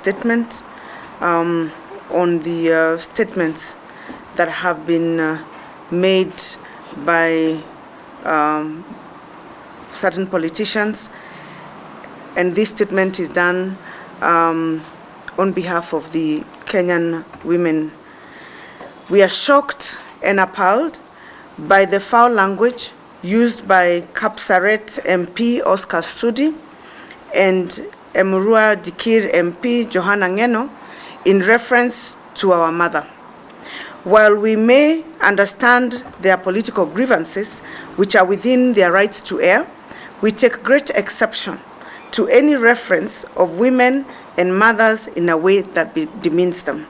statement on the statements that have been made by certain politicians, and this statement is done on behalf of the Kenyan women. We are shocked and appalled by the foul language used by Kapsaret MP Oscar Sudi and Emurua Dikir MP Johanna Ngeno in reference to our mother. While we may understand their political grievances, which are within their rights to air, we take great exception to any reference of women and mothers in a way that demeans them.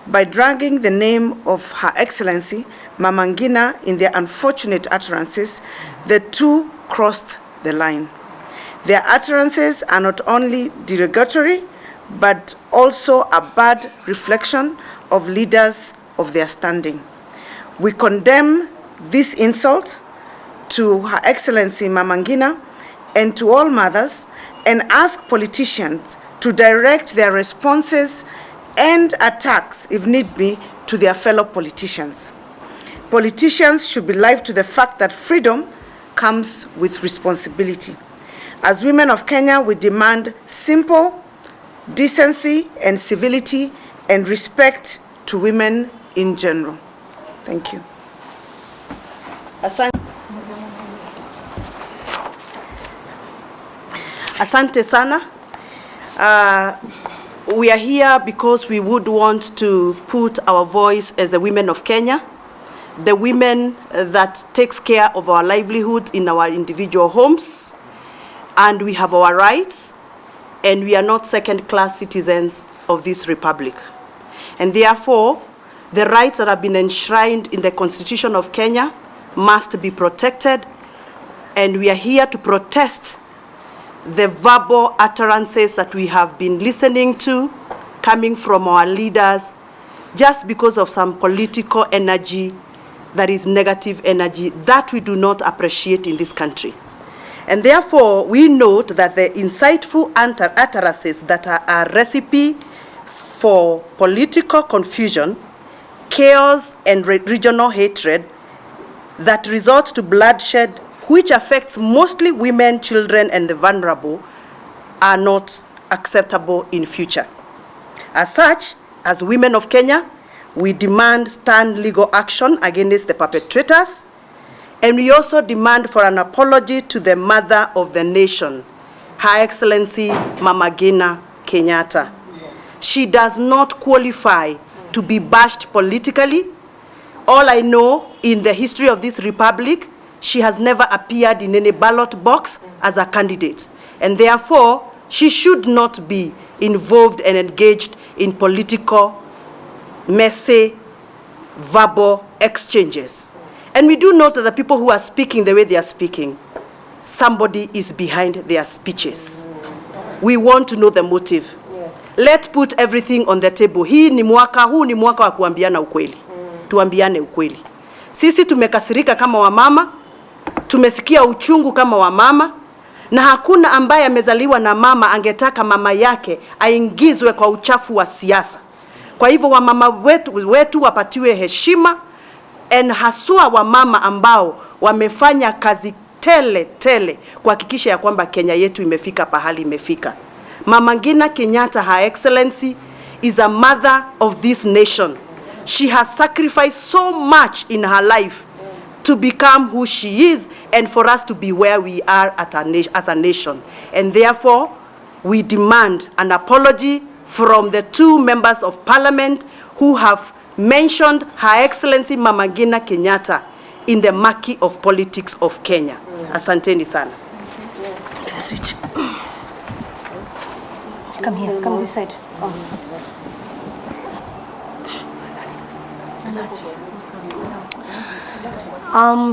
By dragging the name of Her Excellency Mama Ngina in their unfortunate utterances, the two crossed the line. Their utterances are not only derogatory, but also a bad reflection of leaders of their standing. We condemn this insult to Her Excellency Mama Ngina and to all mothers, and ask politicians to direct their responses and attacks, if need be, to their fellow politicians. Politicians should be alive to the fact that freedom comes with responsibility. As women of Kenya, we demand simple decency and civility and respect to women in general. Thank you. Asante sana. We are here because we would want to put our voice as the women of Kenya, the women that takes care of our livelihood in our individual homes, and we have our rights, and we are not second-class citizens of this republic. And therefore, the rights that have been enshrined in the Constitution of Kenya must be protected, and we are here to protest the verbal utterances that we have been listening to coming from our leaders just because of some political energy that is negative energy that we do not appreciate in this country. And therefore, we note that the insightful utterances that are a recipe for political confusion, chaos, and regional hatred that resort to bloodshed, which affects mostly women, children, and the vulnerable, are not acceptable in future. As such, as women of Kenya, we demand stern legal action against the perpetrators, and we also demand for an apology to the mother of the nation, Her Excellency Mama Ngina Kenyatta. She does not qualify to be bashed politically. All I know in the history of this republic, she has never appeared in any ballot box as a candidate, and therefore she should not be involved and engaged in political, messy, verbal exchanges. And we do note that the people who are speaking the way they are speaking, somebody is behind their speeches. We want to know the motive. Let's put everything on the table. Huu ni mwaka wa kuambiana ukweli. Tuambiane ukweli. Sisi tumekasirika kama wamama, tumesikia uchungu kama wamama, na hakuna ambaye amezaliwa na mama angetaka mama yake aingizwe kwa uchafu wa siasa. Kwa hivyo wamama wetu wapatiwe heshima, and haswa wamama ambao wamefanya kazi tele kuhakikisha ya kwamba Kenya yetu imefika pahali imefika. Mama Ngina Kenyatta, Her Excellency, is a mother of this nation. She has sacrificed so much in her life to become who she is and for us to be where we are as a nation. And therefore, we demand an apology from the two members of parliament who have mentioned Her Excellency Mama Ngina Kenyatta in the murky of politics of Kenya. Asanteni sana. Switch. Come here, come this side.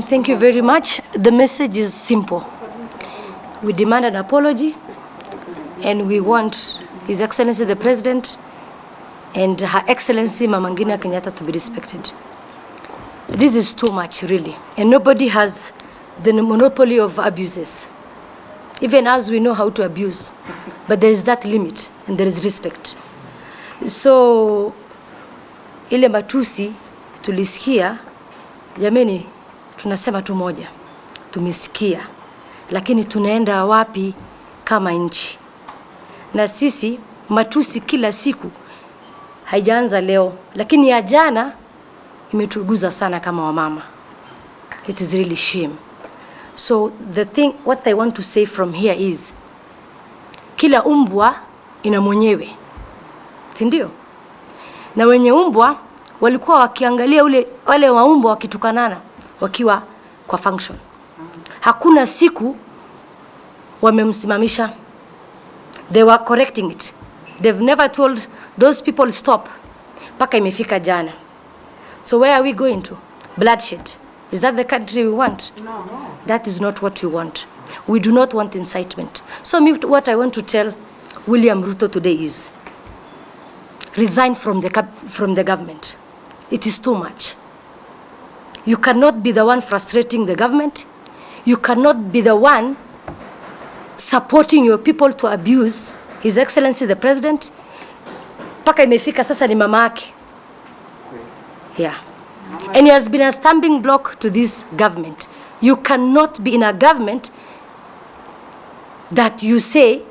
Thank you very much. The message is simple. We demand an apology, and we want His Excellency the President and Her Excellency Mama Ngina Kenyatta to be respected. This is too much, really, and nobody has the monopoly of abuses. Even as we know how to abuse, but there is that limit and there is respect. So ile matusi tulisikia, jameni, tunasema tu moja, tumesikia, lakini tunaenda wapi kama nchi? Na sisi matusi kila siku haijaanza leo, lakini ya jana imetuguza sana kama wamama. It is really shame. So what I want to say from here is, kila umbwa ina mwenyewe, si ndio? Na wenye umbwa walikuwa wakiangalia wale waumbwa wakitukanana wakiwa kwa function. Hakuna siku wamemsimamisha. They were correcting it. They've never told those people stop. Paka imefika jana. So where are we going to? Bloodshed. Is that the country we want? No. That is not what we want. We do not want incitement. So what I want to tell William Ruto today is, resign from the government. It is too much. You cannot be the one frustrating the government. You cannot be the one supporting your people to abuse His Excellency the President. Paka imefika sasa ni mama yake. Yeah. And he has been a stumbling block to this government. You cannot be in a government that you say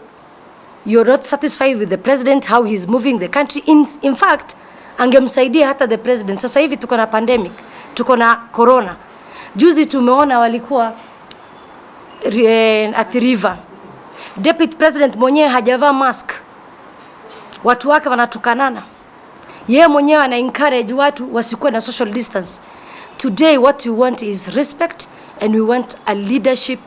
you're not satisfied with the president, how he's moving the country. In fact, angemsaidia hata the president. Sasa hivi tuko na pandemic, tuko na corona. Juzi tumeona walikuwa at River. Deputy president mwenyewe hajavaa mask. Watu wake wanatukanana. Yeye mwenyewe ana encourage watu wasikuwe na social distance. Today what we want is respect, and we want a leadership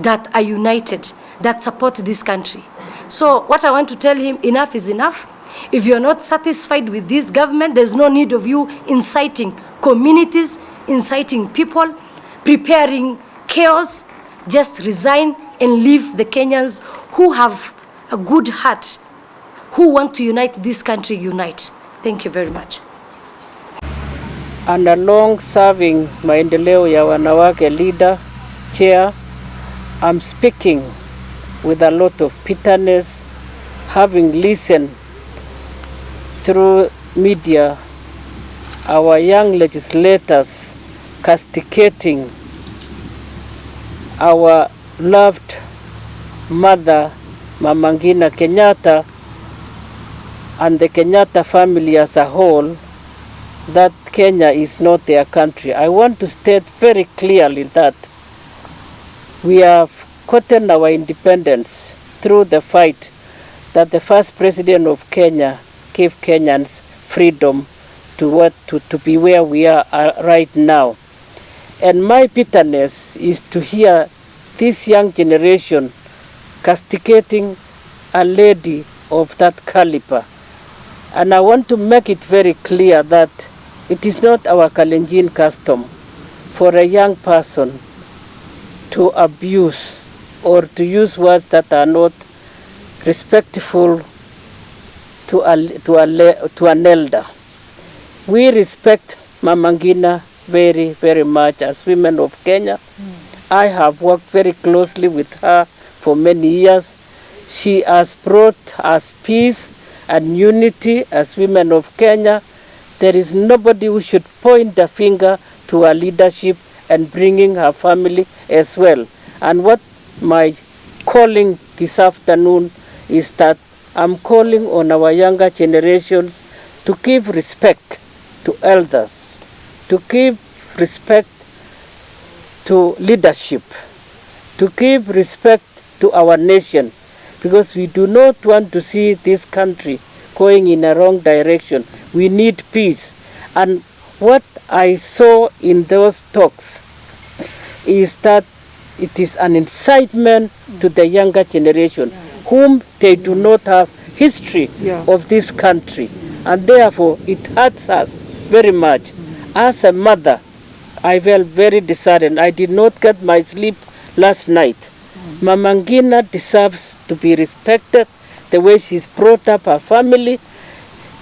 that are united, that support this country. So what I want to tell him, enough is enough. If you're not satisfied with this government, there's no need of you inciting communities, inciting people, preparing chaos. Just resign and leave the Kenyans who have a good heart, who want to unite this country, unite. Thank you very much. And a long-serving maendeleo ya wanawake leader, chair, I'm speaking with a lot of bitterness, having listened through media our young legislators castigating our loved mother, Mama Ngina Kenyatta, and the Kenyatta family as a whole, that Kenya is not their country. I want to state very clearly that we have gotten our independence through the fight that the first president of Kenya gave Kenyans freedom to be where we are right now. And my bitterness is to hear this young generation castigating a lady of that caliber. And I want to make it very clear that it is not our Kalenjin custom for a young person to abuse or to use words that are not respectful to an elder. We respect Mama Ngina very, very much as women of Kenya. I have worked very closely with her for many years. She has brought us peace and unity as women of Kenya. There is nobody who should point the finger to her leadership and bringing her family as well. And what my calling this afternoon is that I'm calling on our younger generations to give respect to elders, to give respect to leadership, to give respect to our nation, because we do not want to see this country going in a wrong direction. We need peace. And what I saw in those talks is that it is an incitement to the younger generation, whom they do not have history of this country. And therefore, it hurts us very much. As a mother, I felt very disheartened. I did not get my sleep last night. Mama Ngina deserves to be respected the way she's brought up her family.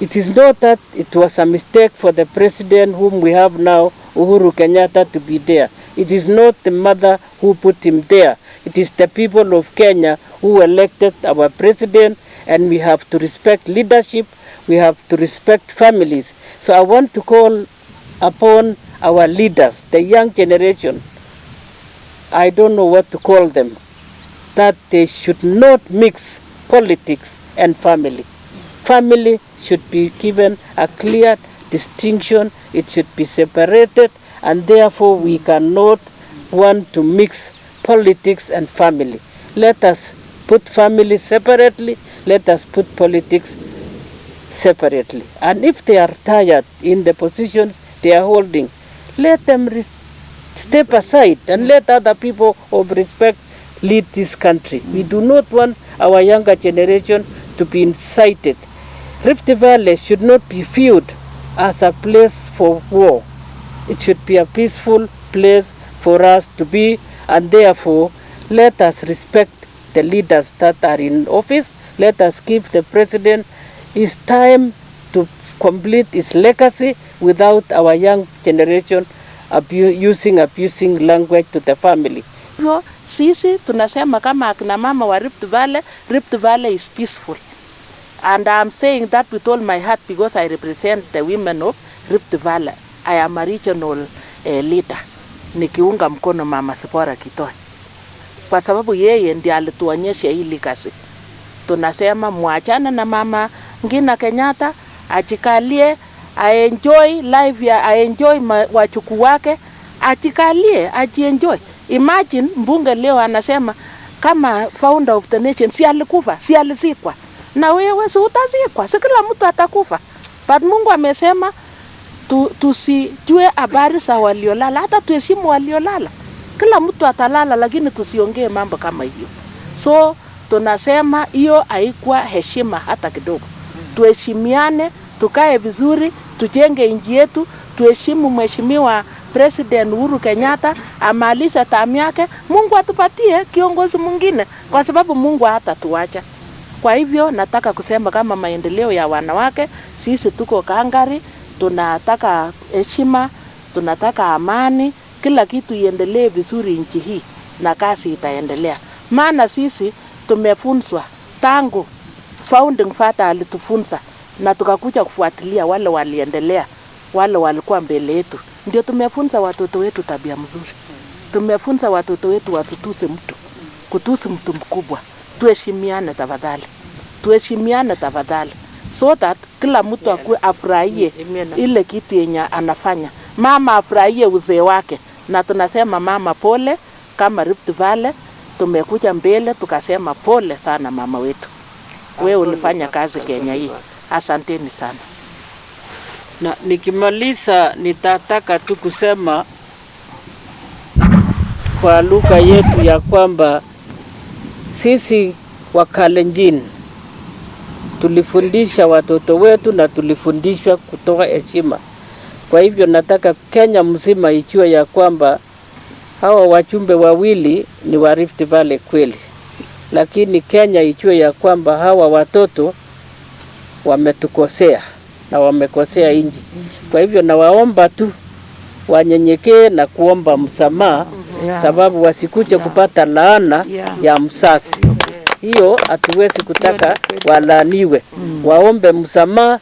It is not that it was a mistake for the president whom we have now, Uhuru Kenyatta, to be there. It is not the mother who put him there. It is the people of Kenya who elected our president, and we have to respect leadership. we have to respect families. So I want to call upon our leaders, the young generation, I don't know what to call them, that they should not mix politics and family. Family should be given a clear distinction, it should be separated, and therefore we cannot want to mix politics and family. Let us put family separately, let us put politics separately. And if they are tired in the positions they are holding, let them step aside and let other people of respect lead this country. We do not want our younger generation to be incited. Rift Valley should not be viewed as a place for war. It should be a peaceful place for us to be, and therefore let us respect the leaders that are in office. Let us give the president his time to complete his legacy without our young generation abusing language to the family. Sisi tunasema kama akina mama wa Rift Valley is peaceful. And I'm saying that with all my heart because I represent the women of Rift Valley. I am a regional leader. Nikiunga mkono Mama Sipora Kitoi. Kwa sababu yeye ndiye alituonyesha hii legacy. Tunasema muachane na Mama Ngina Kenyatta, ajikalie, enjoy life ya, enjoy wachuku wake, ajikalie, ajienjoy. Imagine mbunge leo anasema kama founder of the nation si alikufa, si alizikwa. Na wewe si utazikwa, si kila mtu atakufa. But Mungu amesema tusijue habari za waliolala, hata tuheshimu waliolala. Kila mtu atalala lakini tusiongee mambo kama hiyo. So tunasema hiyo haikuwa heshima hata kidogo. Tuheshimiane, tukae vizuri, tujenge nchi yetu, tuheshimu mheshimiwa President Uhuru Kenyatta amaliza term yake. Mungu atupatie kiongozi mwingine kwa sababu Mungu hatatuacha. Kwa hivyo nataka kusema kama maendeleo ya wanawake, sisi tuko kangari, tunataka heshima, tunataka amani, kila kitu iendelee vizuri nchi hii na kazi itaendelea. Maana sisi tumefunzwa tangu founding father alitufunza na tukakuja kufuatilia wale waliendelea, wale walikuwa mbele yetu. Ndio tumefunza watoto wetu tabia mzuri. Tumefunza watoto wetu wasitusi mtu, kutusi mtu mkubwa. Tuheshimiane tafadhali. Tuheshimiane tafadhali. So that kila mtu afurahie ile kitu yenye anafanya. Mama afurahie uzee wake. Na tunasema mama pole, kama Rift Valley tumekuja mbele tukasema pole sana mama wetu. Wewe ulifanya kazi Kenya hii. Asanteni sana. Na nikimaliza nitataka tu kusema kwa lugha yetu ya kwamba sisi Wakalenjin tulifundisha watoto wetu na tulifundishwa kutoa heshima. Kwa hivyo nataka Kenya mzima ijue ya kwamba hawa wajumbe wawili ni wa Rift Valley kweli. Lakini Kenya ijue ya kwamba hawa watoto wametukosea na wamekosea nchi. Kwa hivyo nawaomba tu wanyenyekee na kuomba msamaha sababu wasikuje kupata laana ya msasi. Hiyo hatuwezi kutaka walaaniwe. Waombe msamaha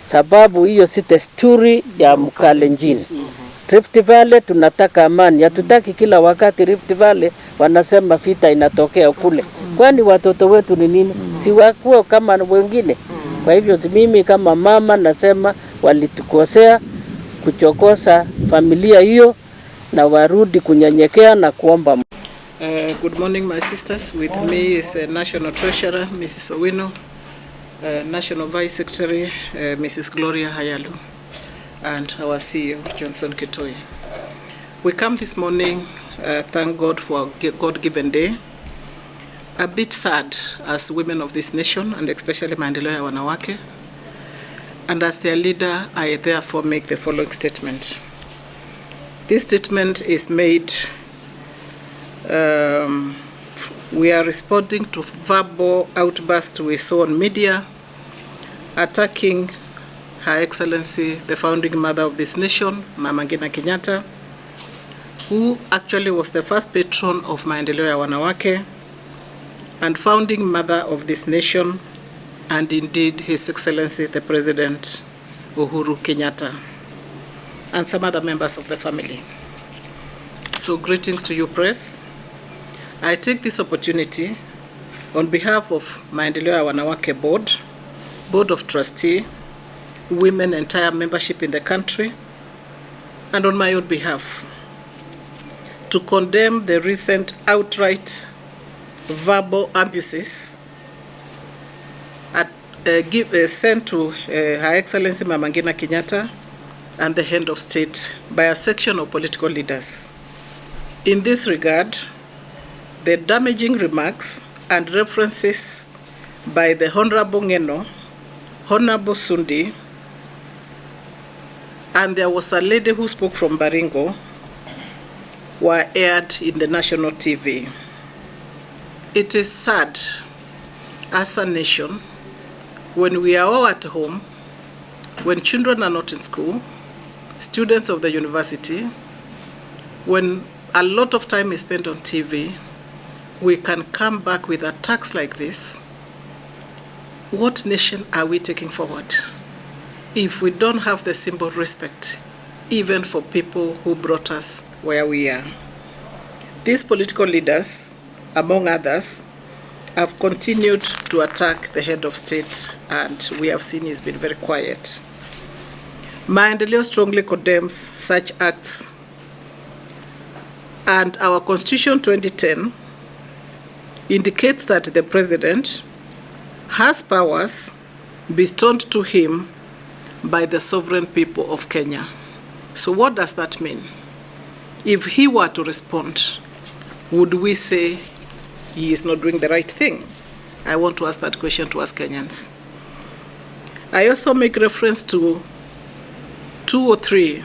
sababu hiyo si desturi ya Mkalenjin. Rift Valley tunataka amani. Hatutaki kila wakati Rift Valley wanasema vita inatokea kule. Kwani watoto wetu ni nini? Si wako kama wengine. Kwa hivyo mimi kama mama nasema walitukosea kuchokosa familia hiyo na warudi kunyenyekea na kuomba. Good morning my sisters. With me is National Treasurer Mrs. Owino, National Vice Secretary Mrs. Gloria Hayalu, and our CEO Johnson Kitoi. We come this morning, thank God for a God-given day. A bit sad as women of this nation, and especially maendeleo ya wanawake. And as their leader, I therefore make the following statement. This statement is made, we are responding to verbal outbursts we saw on media, attacking Her Excellency, the founding mother of this nation, Mama Ngina Kenyatta, who actually was the first patron of maendeleo ya wanawake and founding mother of this nation, and indeed His Excellency the President Uhuru Kenyatta, and some other members of the family. So greetings to you, press. I take this opportunity on behalf of Maendeleo ya Wanawake Board of Trustee, women entire membership in the country, and on my own behalf, to condemn the recent outright verbal abuses sent to Her Excellency Mama Ngina Kenyatta and the head of state by a section of political leaders. In this regard, the damaging remarks and references by the Honorable Ngeno, Honorable Sudi, and there was a lady who spoke from Baringo, were aired in the national TV. It is sad as a nation when we are all at home, when children are not in school, students of the university, when a lot of time is spent on TV, we can come back with attacks like this. What nation are we taking forward if we don't have the simple respect, even for people who brought us where we are? These political leaders, among others, have continued to attack the head of state, and we have seen he's been very quiet. Maendeleo strongly condemns such acts, and our Constitution 2010 indicates that the president has powers bestowed to him by the sovereign people of Kenya. So what does that mean? If he were to respond, would we say he is not doing the right thing? I want to ask that question to us Kenyans. I also make reference to 203,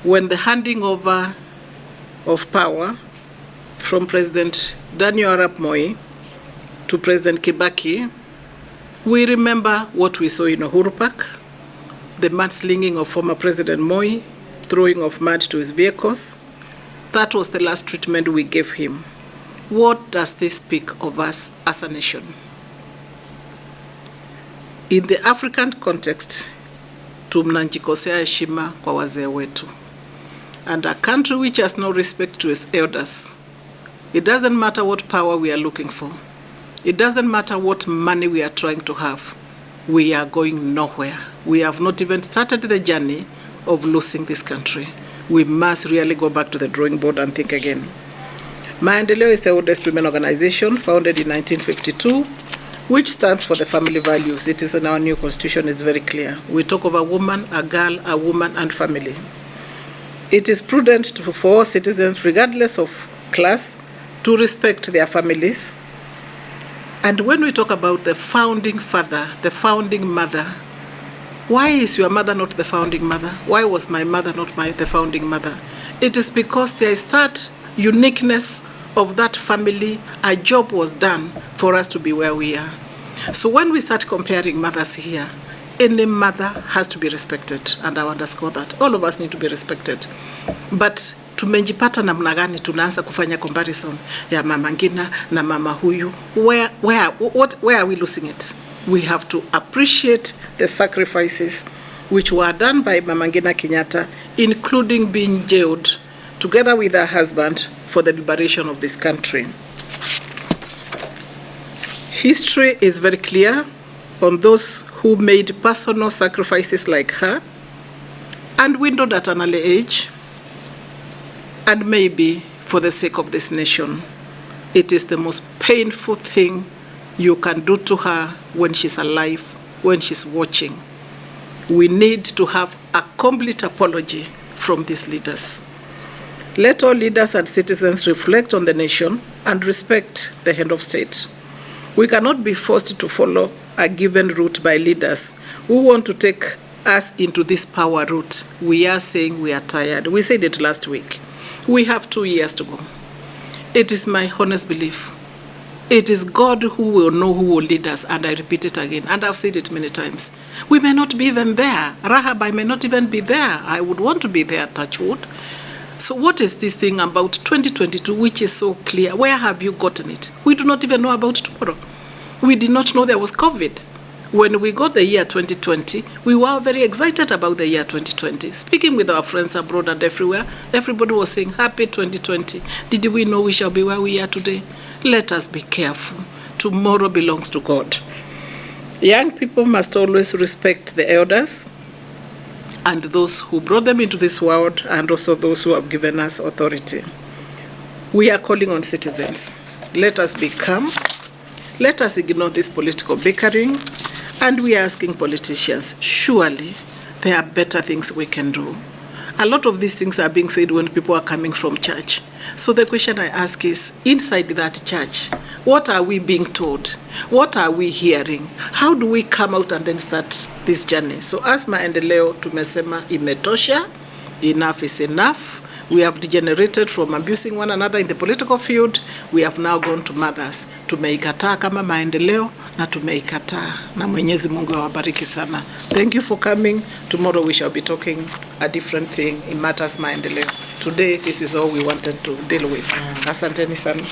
when the handing over of power from President Daniel Arap Moi to President Kibaki, we remember what we saw in Uhuru Park, the mudslinging of former President Moi, throwing of mud to his vehicles. That was the last treatment we gave him. What does this speak of us as a nation? In the African context, tumnajikosea heshima kwa wazee wetu. And a country which has no respect to its elders, it doesn't matter what power we are looking for. It doesn't matter what money we are trying to have. We are going nowhere. We have not even started the journey of losing this country. We must really go back to the drawing board and think again. Maendeleo is the oldest women organization, founded in 1952, which stands for the family values. It is in our new constitution, it's very clear. We talk of a woman, a girl, a woman, and family. It is prudent for all citizens, regardless of class, to respect their families. And when we talk about the founding father, the founding mother, why is your mother not the founding mother? Why was my mother not the founding mother? It is because there is that uniqueness of that family. A job was done for us to be where we are. So when we start comparing mothers here, any mother has to be respected, and I underscore that. All of us need to be respected. But tumejipata namna gani tunaanza kufanya comparison ya mama Ngina na mama huyu? Where are we losing it? We have to appreciate the sacrifices which were done by Mama Ngina Kenyatta, including being jailed together with her husband for the liberation of this country. History is very clear on those who made personal sacrifices like her and widowed at an early age, and maybe for the sake of this nation. It is the most painful thing you can do to her when she's alive, when she's watching. We need to have a complete apology from these leaders. Let all leaders and citizens reflect on the nation and respect the head of state. We cannot be forced to follow a given route by leaders who want to take us into this power route. We are saying we are tired. We said it last week. We have 2 years to go. It is my honest belief. It is God who will know who will lead us, and I repeat it again, and I've said it many times. We may not be even there. Rahab, I may not even be there. I would want to be there, touch wood. So what is this thing about 2022 which is so clear? Where have you gotten it? We do not even know about tomorrow. We did not know there was COVID. When we got the year 2020, we were very excited about the year 2020. Speaking with our friends abroad and everywhere, everybody was saying, happy 2020. Did we know we shall be where we are today? Let us be careful. Tomorrow belongs to God. Young people must always respect the elders and those who brought them into this world, and also those who have given us authority. We are calling on citizens. Let us be calm. Let us ignore this political bickering. And we are asking politicians, surely there are better things we can do. A lot of these things are being said when people are coming from church. So the question I ask is, inside that church, what are we being told? What are we hearing? How do we come out and then start this journey? So as maendeleo tumesema imetosha, enough is enough. We have degenerated from abusing one another in the political field. We have now gone to mothers. Tumeikataa kama maendeleo na tumeikataa. Na Mwenyezi Mungu awabariki sana. Thank you for coming. Tomorrow we shall be talking a different thing in matters maendeleo. Today this is all we wanted to deal with. Asanteni sana.